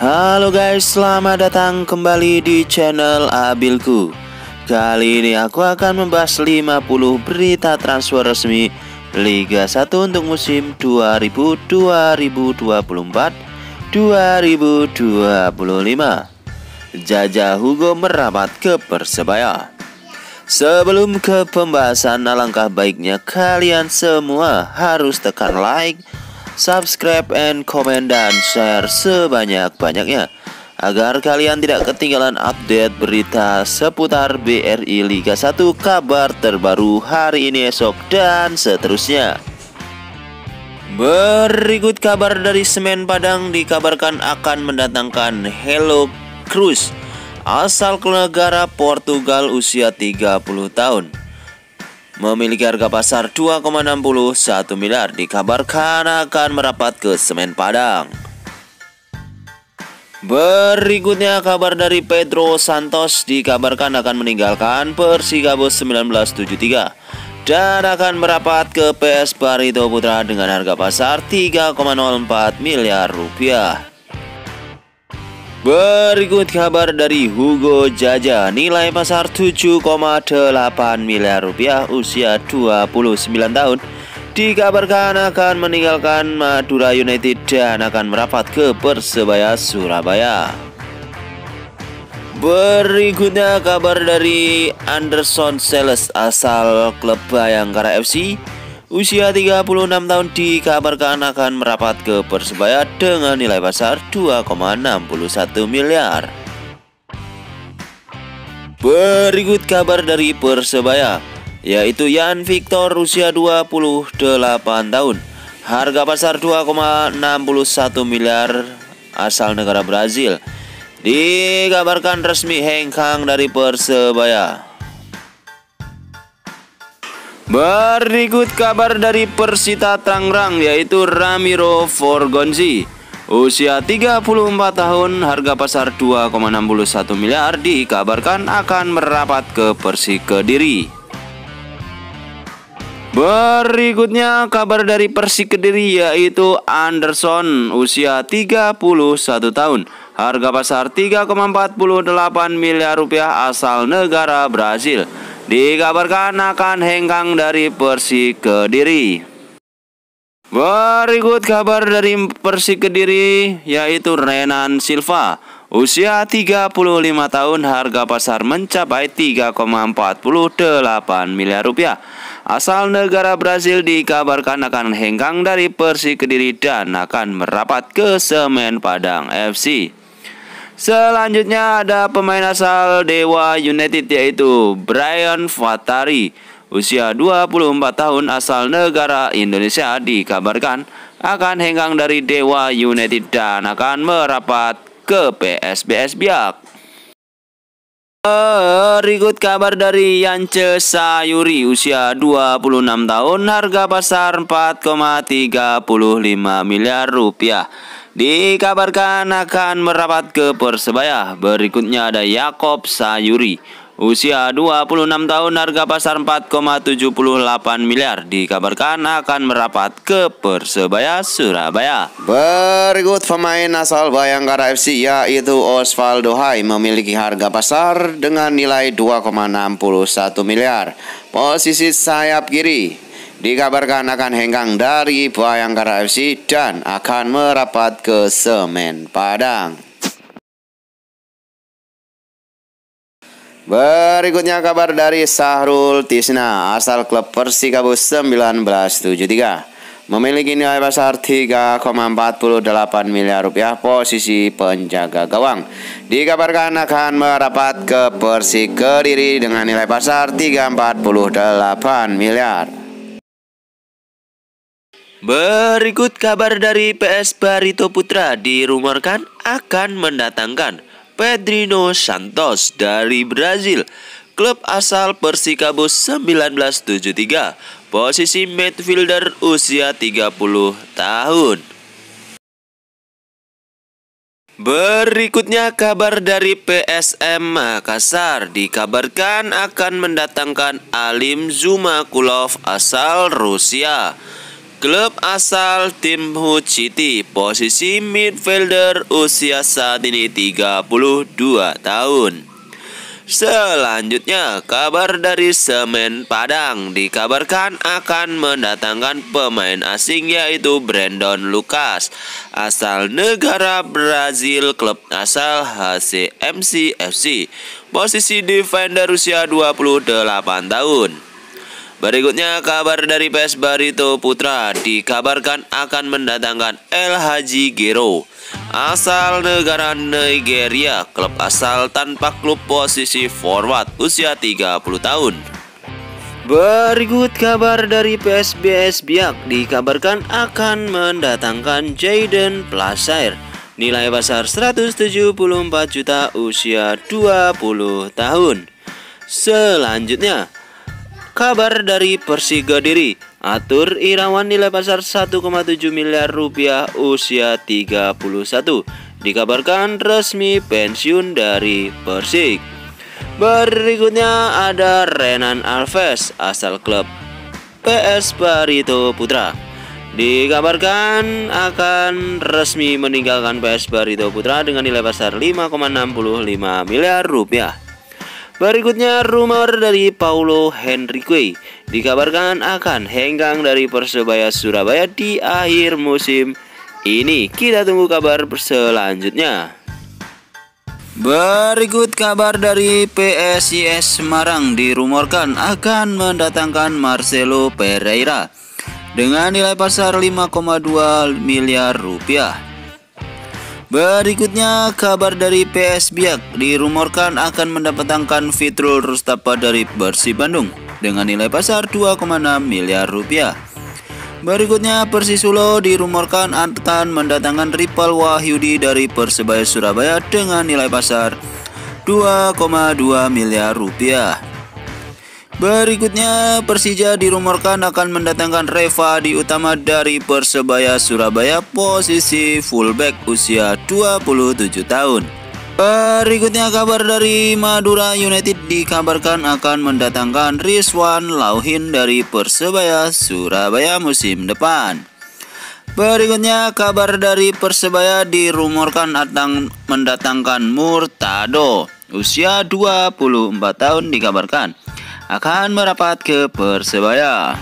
Halo guys, selamat datang kembali di channel Abilku. Kali ini aku akan membahas 50 berita transfer resmi Liga 1 untuk musim 2024-2025. Jajah Hugo merapat ke Persebaya. Sebelum ke pembahasan, alangkah baiknya kalian semua harus tekan like, subscribe, and comment, dan share sebanyak-banyaknya agar kalian tidak ketinggalan update berita seputar BRI Liga 1, kabar terbaru hari ini, esok, dan seterusnya. Berikut kabar dari Semen Padang. Dikabarkan akan mendatangkan Hello Cruz asal negara Portugal, usia 30 tahun. Memiliki harga pasar 2,61 miliar. Dikabarkan akan merapat ke Semen Padang. Berikutnya kabar dari Pedro Santos. Dikabarkan akan meninggalkan Persikabo 1973 dan akan merapat ke PS Barito Putra dengan harga pasar 3,04 miliar rupiah. Berikut kabar dari Hugo Jaja. Nilai pasar 7,8 miliar rupiah, usia 29 tahun. Dikabarkan akan meninggalkan Madura United dan akan merapat ke Persebaya Surabaya. Berikutnya kabar dari Anderson Sales asal klub Bayangkara FC, usia 36 tahun. Dikabarkan akan merapat ke Persebaya dengan nilai pasar 2,61 miliar. Berikut kabar dari Persebaya, yaitu Yan Victor, usia 28 tahun. Harga pasar 2,61 miliar, asal negara Brazil. Dikabarkan resmi hengkang dari Persebaya. Berikut kabar dari Persita Tangerang, yaitu Ramiro Forgonzi, usia 34 tahun. Harga pasar 2,61 miliar. Dikabarkan akan merapat ke Persik Kediri. Berikutnya kabar dari Persik Kediri, yaitu Anderson, usia 31 tahun. Harga pasar 3,48 miliar rupiah, asal negara Brazil. Dikabarkan akan hengkang dari Persik Kediri. Berikut kabar dari Persik Kediri, yaitu Renan Silva, usia 35 tahun. Harga pasar mencapai 3,48 miliar rupiah, asal negara Brazil. Dikabarkan akan hengkang dari Persik Kediri dan akan merapat ke Semen Padang FC. Selanjutnya ada pemain asal Dewa United, yaitu Brian Fatari, usia 24 tahun, asal negara Indonesia. Dikabarkan akan hengkang dari Dewa United dan akan merapat ke PSBS Biak. Berikut kabar dari Yance Sayuri, usia 26 tahun. Harga pasar 4,35 miliar rupiah. Dikabarkan akan merapat ke Persebaya. Berikutnya ada Yakob Sayuri, usia 26 tahun. Harga pasar 4,78 miliar. Dikabarkan akan merapat ke Persebaya Surabaya. Berikut pemain asal Bayangkara FC, yaitu Osvaldo Hai, memiliki harga pasar dengan nilai 2,61 miliar. Posisi sayap kiri. Dikabarkan akan hengkang dari Bayangkara FC dan akan merapat ke Semen Padang. Berikutnya kabar dari Sahrul Tisna asal klub Persikabo 1973. Memiliki nilai pasar 3,48 miliar rupiah, posisi penjaga gawang. Dikabarkan akan merapat ke Persik Kediri dengan nilai pasar 3,48 miliar. Berikut kabar dari PS Barito Putra. Dirumorkan akan mendatangkan Pedrinho Santos dari Brazil, klub asal Persikabo 1973, posisi midfielder, usia 30 tahun. Berikutnya kabar dari PSM Makassar. Dikabarkan akan mendatangkan Alim Zumakulov asal Rusia, klub asal tim Hull City, posisi midfielder, usia saat ini 32 tahun. Selanjutnya, kabar dari Semen Padang dikabarkan akan mendatangkan pemain asing yaitu Brandon Lucas, asal negara Brazil, klub asal HCMC FC, posisi defender, usia 28 tahun. Berikutnya, kabar dari PS Barito Putra dikabarkan akan mendatangkan El Hadji Gero, asal negara Nigeria, klub asal tanpa klub, posisi forward, usia 30 tahun. Berikut kabar dari PSBS Biak dikabarkan akan mendatangkan Jayden Plaisir, nilai pasar 174 juta, usia 20 tahun. Selanjutnya, kabar dari Persiga Kediri, Atur Irawan, nilai pasar 1,7 miliar rupiah, usia 31, dikabarkan resmi pensiun dari Persik. Berikutnya ada Renan Alves, asal klub PS Barito Putra, dikabarkan akan resmi meninggalkan PS Barito Putra dengan nilai pasar 5,65 miliar rupiah. Berikutnya, rumor dari Paulo Henrique dikabarkan akan hengkang dari Persebaya Surabaya di akhir musim ini. Kita tunggu kabar selanjutnya. Berikut kabar dari PSIS Semarang dirumorkan akan mendatangkan Marcelo Pereira dengan nilai pasar 5,2 miliar rupiah. Berikutnya, kabar dari PS Biak dirumorkan akan mendatangkan Fitrul Rustapa dari Persib Bandung dengan nilai pasar 2,6 miliar rupiah. Berikutnya, Persisolo dirumorkan akan mendatangkan Ripal Wahyudi dari Persebaya Surabaya dengan nilai pasar 2,2 miliar rupiah. Berikutnya, Persija dirumorkan akan mendatangkan Revadi Utama dari Persebaya Surabaya, posisi fullback, usia 27 tahun. Berikutnya, kabar dari Madura United dikabarkan akan mendatangkan Rizwan Lauhin dari Persebaya Surabaya musim depan. Berikutnya, kabar dari Persebaya dirumorkan akan mendatangkan Murtado, usia 24 tahun, dikabarkan akan merapat ke Persebaya.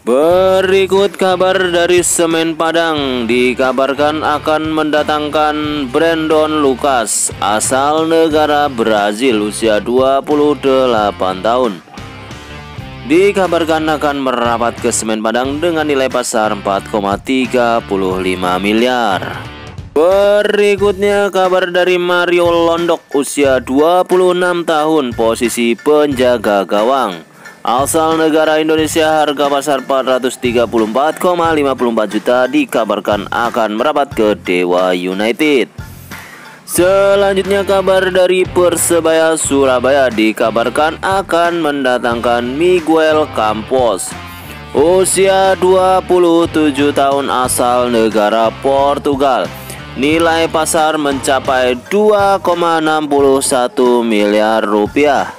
Berikut kabar dari Semen Padang dikabarkan akan mendatangkan Brandon Lucas, asal negara Brazil, usia 28 tahun. Dikabarkan akan merapat ke Semen Padang dengan nilai pasar 4,35 miliar. Berikutnya, kabar dari Mario Londok, usia 26 tahun, posisi penjaga gawang, asal negara Indonesia, harga pasar 434,54 juta, dikabarkan akan merapat ke Dewa United. Selanjutnya, kabar dari Persebaya Surabaya dikabarkan akan mendatangkan Miguel Campos, usia 27 tahun, asal negara Portugal. Nilai pasar mencapai 2,61 miliar rupiah.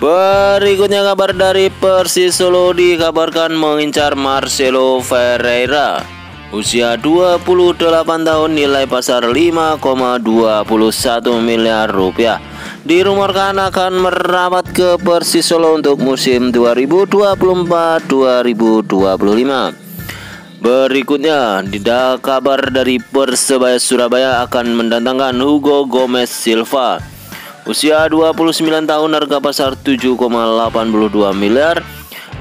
Berikutnya, kabar dari Persisolo dikabarkan mengincar Marcelo Ferreira, usia 28 tahun, nilai pasar 5,21 miliar rupiah. Dirumorkan akan merapat ke Persisolo untuk musim 2024-2025. Berikutnya, kabar dari Persebaya Surabaya akan mendatangkan Hugo Gomez Silva, usia 29 tahun, harga pasar 7,82 miliar,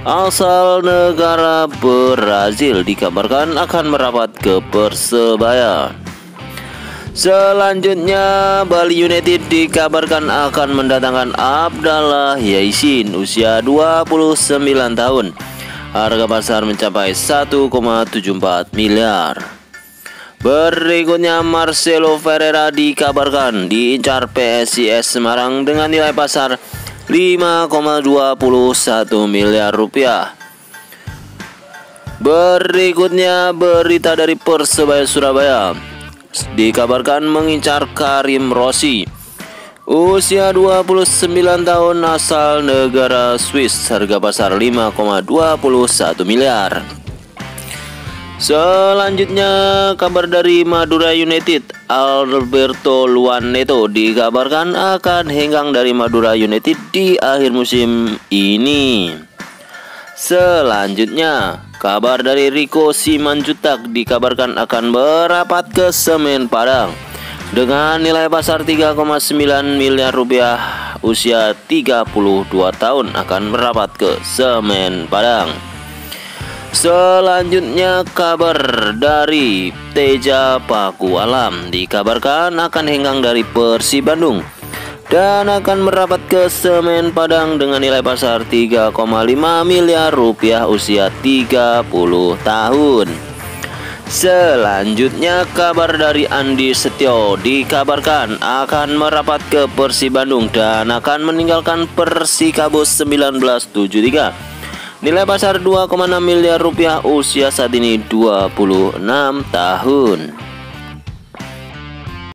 asal negara Brazil, dikabarkan akan merapat ke Persebaya. Selanjutnya, Bali United dikabarkan akan mendatangkan Abdallah Yaisin, usia 29 tahun. Harga pasar mencapai 1,74 miliar. Berikutnya, Marcelo Ferreira dikabarkan diincar PSIS Semarang dengan nilai pasar 5,21 miliar rupiah. Berikutnya, berita dari Persebaya Surabaya dikabarkan mengincar Karim Rossi, Usia 29 tahun, asal negara Swiss, harga pasar 5,21 miliar. Selanjutnya, kabar dari Madura United. Alberto Luaneto dikabarkan akan hengkang dari Madura United di akhir musim ini. Selanjutnya, kabar dari Rico Simanjuntak dikabarkan akan merapat ke Semen Padang dengan nilai pasar 3,9 miliar rupiah. Usia 32 tahun, akan merapat ke Semen Padang. Selanjutnya, kabar dari Teja Pakualam dikabarkan akan hengkang dari Persib Bandung dan akan merapat ke Semen Padang dengan nilai pasar 3,5 miliar rupiah. Usia 30 tahun. Selanjutnya, kabar dari Andi Setio dikabarkan akan merapat ke Persib Bandung dan akan meninggalkan Persikabo 1973. Nilai pasar 2,6 miliar rupiah. Usia saat ini 26 tahun.